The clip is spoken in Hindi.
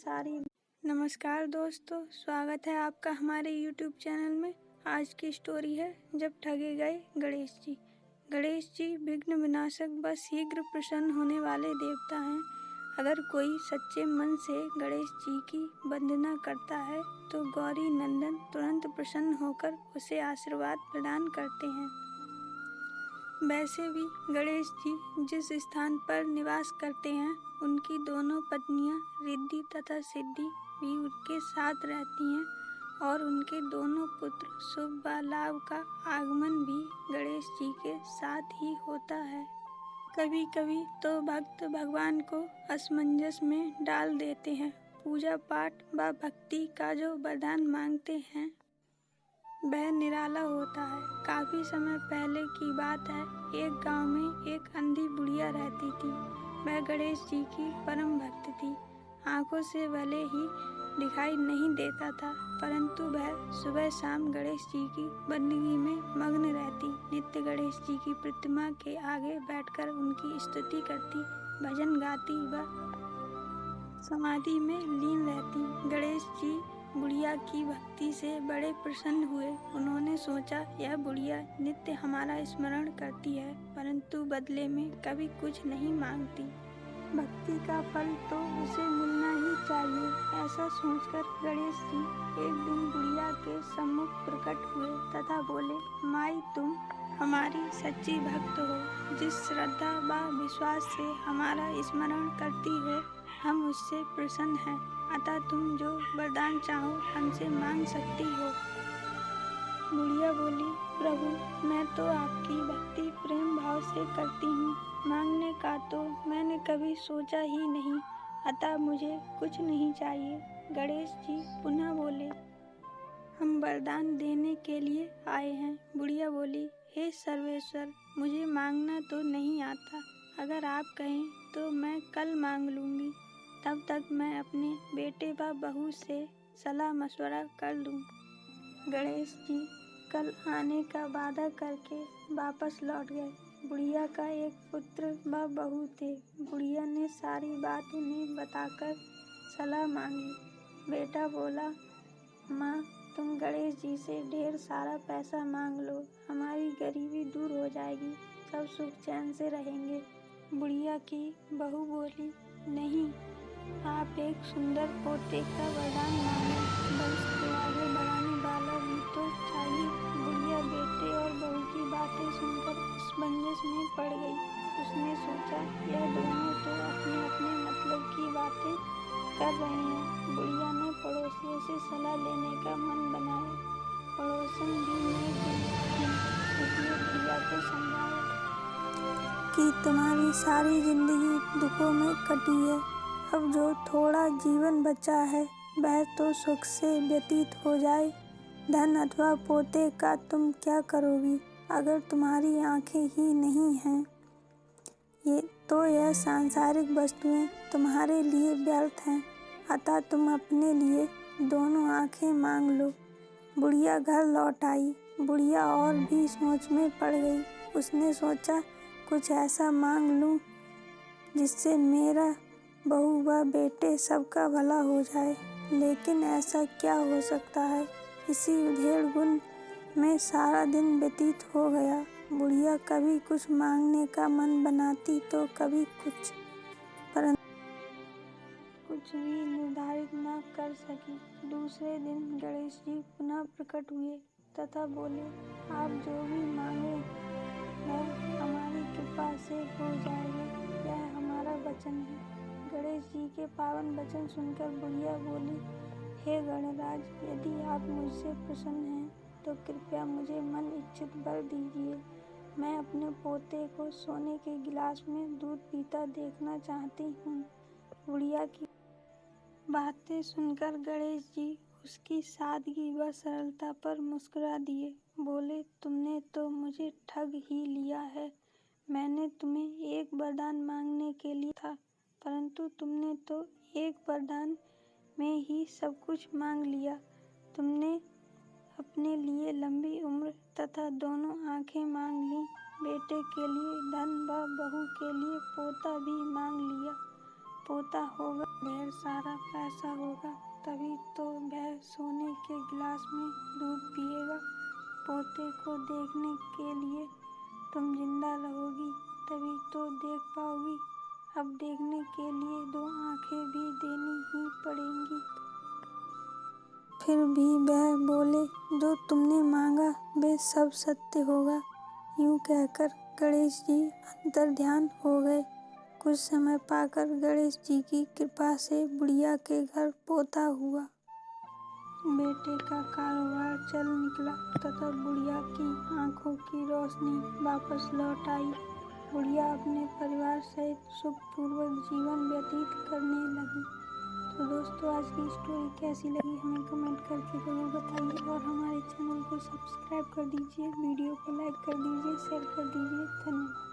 सारी। नमस्कार दोस्तों, स्वागत है आपका हमारे YouTube चैनल में। आज की स्टोरी है जब ठगे गए गणेश जी। गणेश जी विघ्न विनाशक व शीघ्र प्रसन्न होने वाले देवता हैं। अगर कोई सच्चे मन से गणेश जी की वंदना करता है तो गौरी नंदन तुरंत प्रसन्न होकर उसे आशीर्वाद प्रदान करते हैं। वैसे भी गणेश जी जिस स्थान पर निवास करते हैं उनकी दोनों पत्नियां रिद्धि तथा सिद्धि भी उनके साथ रहती हैं और उनके दोनों पुत्र शुभ व लाभ का आगमन भी गणेश जी के साथ ही होता है। कभी कभी तो भक्त भगवान को असमंजस में डाल देते हैं। पूजा पाठ व भक्ति का जो वरदान मांगते हैं वह निराला होता है। काफी समय पहले की बात है, एक गांव में एक अंधी बुढ़िया रहती थी। वह गणेश जी की परम भक्त थी। आंखों से भले ही दिखाई नहीं देता था, परंतु वह सुबह शाम गणेश जी की बंदगी में मग्न रहती। नित्य गणेश जी की प्रतिमा के आगे बैठकर उनकी स्तुति करती, भजन गाती व समाधि में लीन रहती। गणेश जी बुढ़िया की भक्ति से बड़े प्रसन्न हुए। उन्होंने सोचा, यह बुढ़िया नित्य हमारा स्मरण करती है, परंतु बदले में कभी कुछ नहीं मांगती। भक्ति का फल तो उसे मिलना ही चाहिए। ऐसा सोचकर गणेश जी एक दिन बुढ़िया के सम्मुख प्रकट हुए तथा बोले, माई तुम हमारी सच्ची भक्त हो। जिस श्रद्धा व विश्वास से हमारा स्मरण करती हो, हम उससे प्रसन्न हैं। अतः तुम जो वरदान चाहो हमसे मांग सकती हो। बुढ़िया बोली, प्रभु मैं तो आपकी भक्ति प्रेम भाव से करती हूँ, मांगने का तो मैंने कभी सोचा ही नहीं, अतः मुझे कुछ नहीं चाहिए। गणेश जी पुनः बोले, हम वरदान देने के लिए आए हैं। बुढ़िया बोली, हे सर्वेश्वर, मुझे मांगना तो नहीं आता। अगर आप कहें तो मैं कल मांग लूँगी, तब तक मैं अपने बेटे व बहू से सलाह मशवरा कर लूँ। गणेश जी कल आने का वादा करके वापस लौट गए। बुढ़िया का एक पुत्र व बहू थे। बुढ़िया ने सारी बात उन्हें बताकर सलाह मांगी। बेटा बोला, माँ तुम गणेश जी से ढेर सारा पैसा मांग लो, हमारी गरीबी दूर हो जाएगी, सब सुख चैन से रहेंगे। बुढ़िया की बहू बोली, नहीं, आप एक सुंदर पोते का वरदान मांगे, वंश को आगे बढ़ाने वाला भी तो चाहिए। बुढ़िया बेटे और बहू की बातें सुनकर असमंजस में पड़ गई। उसने सोचा, यह दोनों तो अपने अपने मतलब की बातें कर रहे हैं। बुढ़िया ने पड़ोसियों से सलाह लेने का मन बनाया। पड़ोसन भी नेक दिल थी। उसने बुढ़िया को समझाया कि तुम्हारी सारी जिंदगी दुखों में कटी है, अब जो थोड़ा जीवन बचा है वह तो सुख से व्यतीत हो जाए। धन अथवा पोते का तुम क्या करोगी, अगर तुम्हारी आंखें ही नहीं हैं यह सांसारिक वस्तुएं तुम्हारे लिए व्यर्थ हैं। अतः तुम अपने लिए दोनों आंखें मांग लो। बुढ़िया घर लौट आई। बुढ़िया और भी सोच में पड़ गई। उसने सोचा, कुछ ऐसा मांग लूं जिससे मेरा बहू व बेटे सबका भला हो जाए। लेकिन ऐसा क्या हो सकता है। इसी उधेड़ बुन में सारा दिन व्यतीत हो गया। बुढ़िया कभी कुछ मांगने का मन बनाती तो कभी कुछ, परंतु कुछ भी निर्धारित न कर सकी। दूसरे दिन गणेश जी पुनः प्रकट हुए तथा बोले, आप जो भी मांगे वह हमारी कृपा से हो जाएगा, यह हमारा वचन है। गणेश जी के पावन वचन सुनकर बुढ़िया बोली, हे गणराज, यदि आप मुझसे प्रसन्न हैं तो कृपया मुझे मन इच्छित वर दीजिए। मैं अपने पोते को सोने के गिलास में दूध पीता देखना चाहती हूँ। बुढ़िया की बातें सुनकर गणेश जी उसकी सादगी व सरलता पर मुस्कुरा दिए। बोले, तुमने तो मुझे ठग ही लिया है। मैंने तुम्हें एक वरदान मांगने के लिए था, परंतु तुमने तो एक वरदान में ही सब कुछ मांग लिया। तुमने अपने लिए लंबी उम्र तथा दोनों आंखें मांग ली, बेटे के लिए धन व बहू के लिए पोता भी मांग लिया। पोता होगा, ढेर सारा पैसा होगा, तभी तो वह सोने के गिलास में दूध पिएगा। पोते को देखने के लिए तुम जिंदा रहोगी, तभी तो देख पाओगी। अब देखने के लिए 2 आंखें भी देनी ही पड़ेंगी। फिर भी वह बोले, जो तुमने मांगा वे सब सत्य होगा। यूं कहकर गणेश जी अंतर्ध्यान हो गए। कुछ समय पाकर गणेश जी की कृपा से बुढ़िया के घर पोता हुआ। बेटे का कारोबार चल निकला तथा बुढ़िया की आंखों की रोशनी वापस लौट आई। बुढ़िया अपने परिवार सहित सुखपूर्वक जीवन व्यतीत करने लगी। तो दोस्तों, आज की स्टोरी कैसी लगी हमें कमेंट करके ज़रूर बताइए और हमारे चैनल को सब्सक्राइब कर दीजिए, वीडियो को लाइक कर दीजिए, शेयर कर दीजिए। धन्यवाद।